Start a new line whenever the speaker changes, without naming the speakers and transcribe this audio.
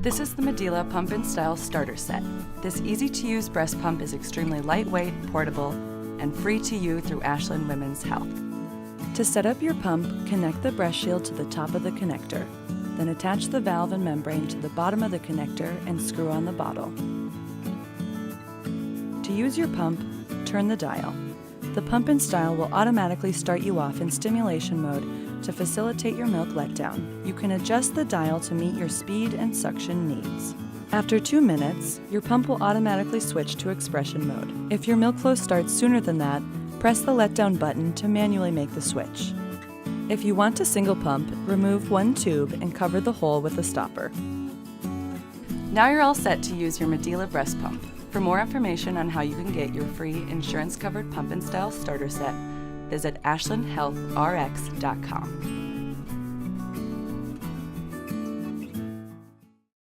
This is the Medela Pump In Style starter set. This easy-to-use breast pump is extremely lightweight, portable, and free to you through Ashland Women's Health. To set up your pump, connect the breast shield to the top of the connector. Then attach the valve and membrane to the bottom of the connector and screw on the bottle. To use your pump, turn the dial. The Pump In Style will automatically start you off in stimulation mode to facilitate your milk letdown. You can adjust the dial to meet your speed and suction needs. After 2 minutes, your pump will automatically switch to expression mode. If your milk flow starts sooner than that, press the letdown button to manually make the switch. If you want to single pump, remove one tube and cover the hole with a stopper. Now you're all set to use your Medela breast pump. For more information on how you can get your free insurance-covered Pump In Style starter set, visit ashlandhealthrx.com.